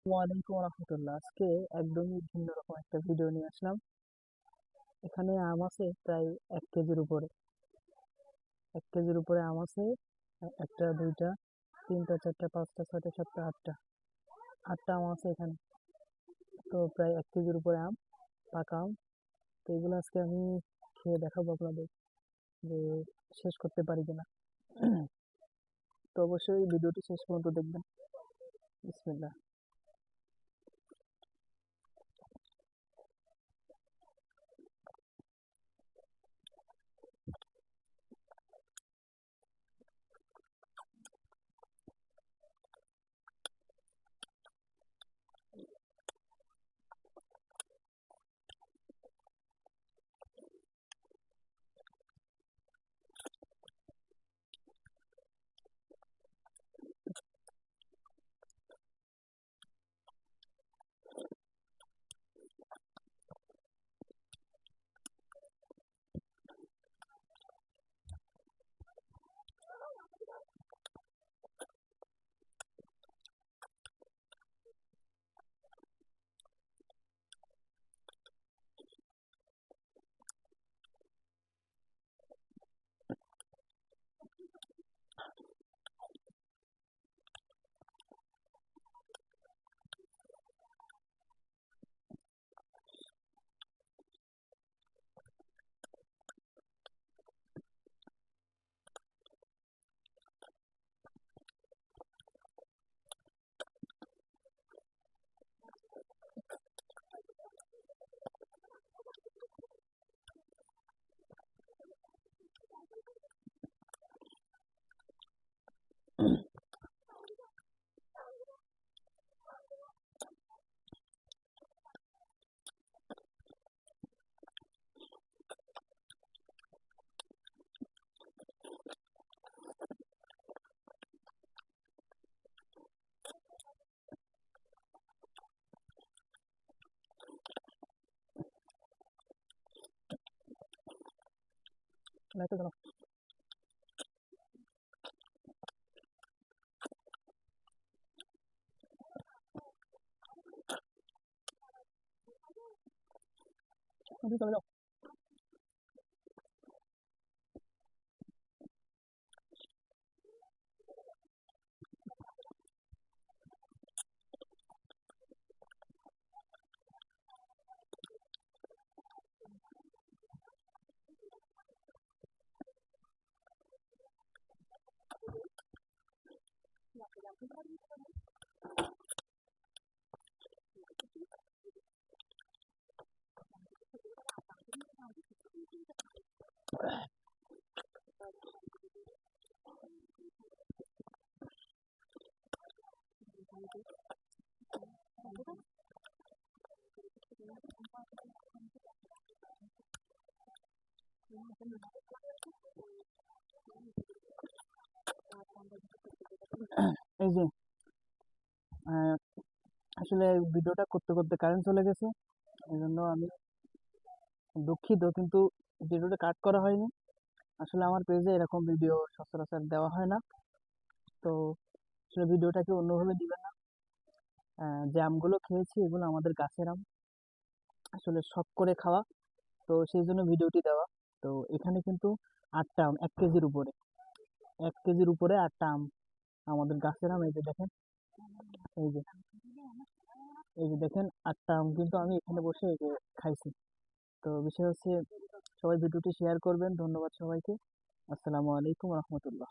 ওয়ালাইকুম রহমতুল্লাহ। আজকে একদমই ভিন্ন রকম একটা ভিডিও নিয়ে আসলাম। এখানে আম আছে প্রায় 1 কেজির উপরে। 1 কেজির উপরে আম আছে। একটা, দুইটা, তিনটা, চারটা, পাঁচটা, ছয়টা, সাতটা, আটটা। আটটা আম আছে এখানে। তো প্রায় 1 কেজির উপরে আম, পাকা আম। তো এগুলো আজকে আমি খেয়ে দেখাবো আপনাদের যে শেষ করতে পারি কিনা। তো অবশ্যই ভিডিওটি শেষ পর্যন্ত দেখবেন। বিসমিল্লাহ। লাইটটা দাও। চলে যাও। এই যে আহ, আসলে ভিডিওটা করতে করতে কারেন্ট চলে গেছে। এই জন্য আমি দুঃখিত, কিন্তু ভিডিওটা কাট করা হয়নি। আসলে আমার পেজে এরকম ভিডিও সচরাচর দেওয়া হয় না। তো আসলে ভিডিওটাকে অন্যভাবে দিবেন না। যে আমগুলো খেয়েছি এগুলো আমাদের গাছের আম, আসলে শখ করে খাওয়া। তো সেই জন্য ভিডিওটি দেওয়া। তো এখানে কিন্তু 8টা আম, 1 কেজির উপরে। 1 কেজির উপরে 8টা আম আমাদের গাছের আম। এই যে দেখেন, এই যে এই যে দেখেন, 8টা আম কিন্তু আমি এখানে বসে এই যে খাইছি। তো বিষয় হচ্ছে, সবাই ভিডিওটি শেয়ার করবেন। ধন্যবাদ সবাইকে। আসসালামু আলাইকুম রহমতুল্লাহ।